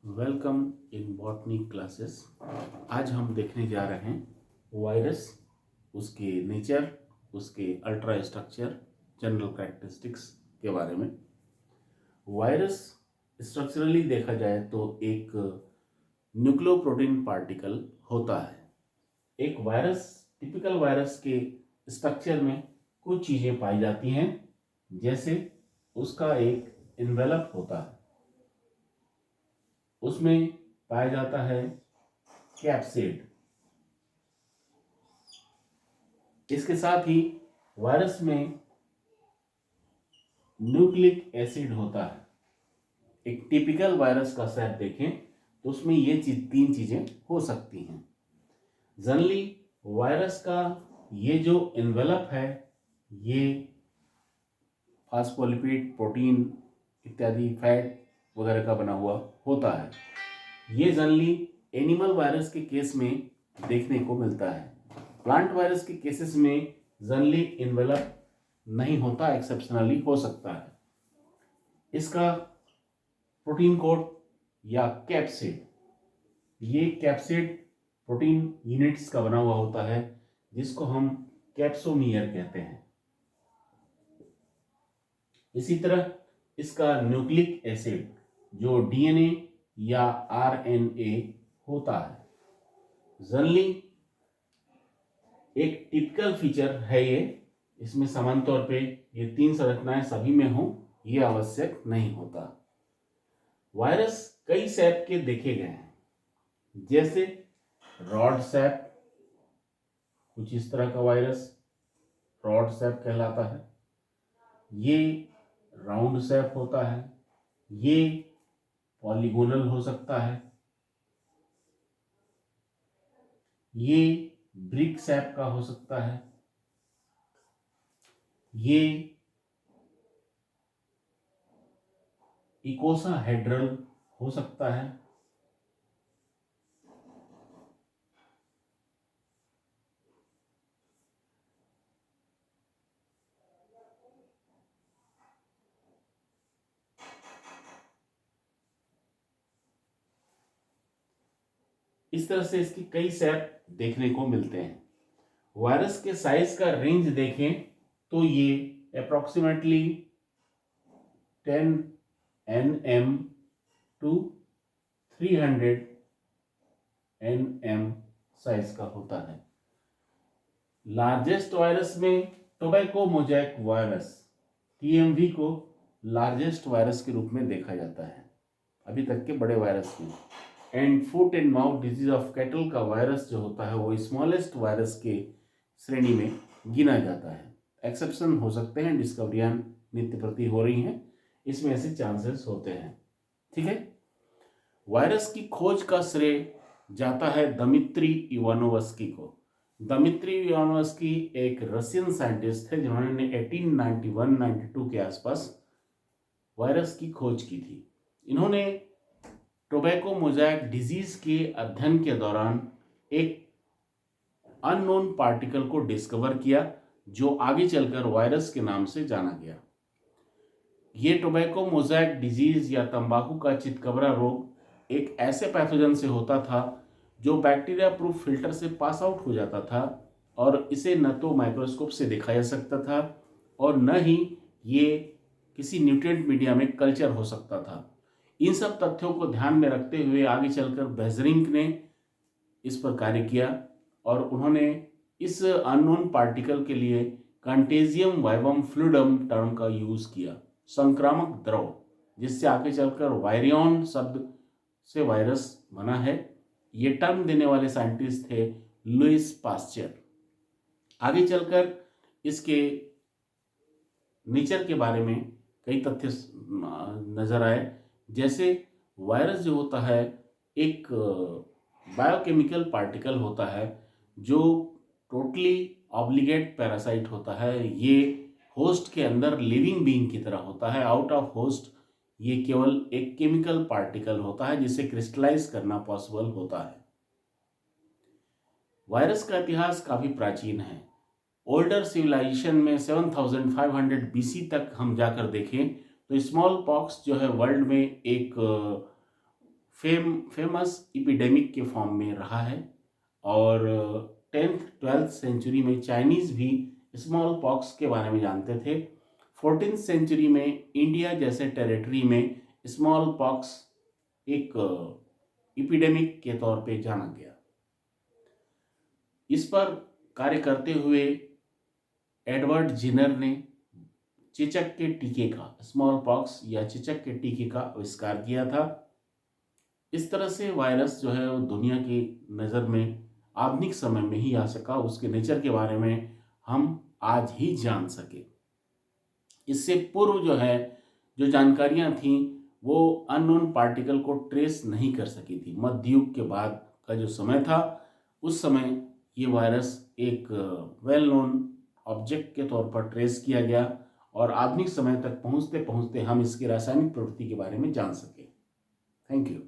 Welcome in botany classes. आज हम देखने जा रहे हैं वायरस, उसके नेचर, उसके अल्ट्रा स्ट्रक्चर, जनरल कैरेक्टरिस्टिक्स के बारे में। वायरस स्ट्रक्चरली देखा जाए तो एक न्यूक्लियोप्रोटीन पार्टिकल होता है। एक वायरस, टिपिकल वायरस के स्ट्रक्चर में कुछ चीज़ें पाई जाती हैं, जैसे उसका एक इन्वेलप होता है, उसमें पाया जाता है कैप्सिड। इसके साथ ही वायरस में न्यूक्लिक एसिड होता है। एक टिपिकल वायरस का सेट देखें तो उसमें ये तीन चीजें हो सकती हैं। जनरली वायरस का ये जो एनवेलप है, ये फास्फोलिपिड, प्रोटीन इत्यादि फैट वगैरह का बना हुआ होता है। ये जनरली एनिमल वायरस के केस में देखने को मिलता है। प्लांट वायरस के केसेस में जनरली एनवेलप नहीं होता, एक्सेप्शनली हो सकता है। इसका प्रोटीन कोट या कैप्सिड, ये कैप्सिड प्रोटीन यूनिट्स का बना हुआ होता है, जिसको हम कैप्सोमियर कहते हैं। इसी तरह इसका न्यूक्लिक एसिड जो डीएनए या आरएनए होता है, जनरली एक टिपिकल फीचर है ये। इसमें समान तौर पे ये तीन संरचनाएं सभी में हो, ये आवश्यक नहीं होता। वायरस कई सैप के देखे गए हैं, जैसे रॉड सैप, कुछ इस तरह का वायरस रॉड सैप कहलाता है। ये राउंड सैप होता है, ये पॉलीगोनल हो सकता है, ये ब्रिक सैप का हो सकता है, ये इकोसाहेड्रल हो सकता है, इस तरह से इसकी कई सैप देखने को मिलते हैं। वायरस के साइज का रेंज देखें तो ये approximately 10 nm to 300 nm size का होता है। लार्जेस्ट वायरस में टोबैको मोजैक वायरस, टीएमवी, को लार्जेस्ट वायरस के रूप में देखा जाता है अभी तक के बड़े वायरस में। And foot and mouth disease of cattle का वायरस जो होता है वो स्मॉलेस्ट वायरस के श्रेणी में गिना जाता है। एक्सेप्शन हो सकते हैं, डिस्कवरियां नित्य प्रति हो रही हैं, इसमें ऐसे चांसेस होते हैं। ठीक है। वायरस की खोज का श्रेय जाता है दमित्री इवानोवस्की को। दमित्री इवानोवस्की एक रशियन साइंटिस्ट थे जिन्होंने 1891-92 के आसपास वायरस की खोज की थी। इन्होंने टोबैको मोजैक डिजीज के अध्ययन के दौरान एक अननोन पार्टिकल को डिस्कवर किया, जो आगे चलकर वायरस के नाम से जाना गया। ये टोबैको मोजैक डिजीज या तंबाकू का चितकबरा रोग एक ऐसे पैथोजन से होता था जो बैक्टीरिया प्रूफ फिल्टर से पास आउट हो जाता था, और इसे न तो माइक्रोस्कोप से देखा जा सकता था और न ही ये किसी न्यूट्रिएंट मीडिया में कल्चर हो सकता था। इन सब तथ्यों को ध्यान में रखते हुए आगे चलकर बेजरिंग ने इस पर कार्य किया और उन्होंने इस अननोन पार्टिकल के लिए कंटेजियम वाइवम फ्लूइडम टर्म का यूज किया, संक्रामक द्रव, जिससे आगे चलकर वायरियन शब्द से वायरस बना है। ये टर्म देने वाले साइंटिस्ट थे लुइस पास्चर। आगे चलकर इसके नेचर के बारे में कई तथ्य नजर आए, जैसे वायरस जो होता है एक बायोकेमिकल पार्टिकल होता है जो टोटली ऑब्लिगेट पैरासाइट होता है। ये होस्ट के अंदर लिविंग बीइंग की तरह होता है, आउट ऑफ होस्ट ये केवल एक केमिकल पार्टिकल होता है जिसे क्रिस्टलाइज करना पॉसिबल होता है। वायरस का इतिहास काफी प्राचीन है। ओल्डर सिविलाइजेशन में 7500 बीसी तक हम जाकर देखें तो स्मॉल पॉक्स जो है वर्ल्ड में एक फेमस इपिडेमिक के फॉर्म में रहा है। और 10th-12th सेंचुरी में चाइनीज़ भी स्मॉल पॉक्स के बारे में जानते थे। 14th सेंचुरी में इंडिया जैसे टेरिटरी में स्मॉल पॉक्स एक इपिडेमिक के तौर पे जाना गया। इस पर कार्य करते हुए एडवर्ड जिनर ने चेचक के टीके का, स्मॉल पॉक्स या चेचक के टीके का आविष्कार किया था। इस तरह से वायरस जो है वो दुनिया की नज़र में आधुनिक समय में ही आ सका, उसके नेचर के बारे में हम आज ही जान सके। इससे पूर्व जो है जो जानकारियां थीं वो अननोन पार्टिकल को ट्रेस नहीं कर सकी थी। मध्य युग के बाद का जो समय था उस समय ये वायरस एक वेल नोन ऑब्जेक्ट के तौर पर ट्रेस किया गया और आधुनिक समय तक पहुंचते पहुंचते हम इसकी रासायनिक प्रवृत्ति के बारे में जान सके। Thank you.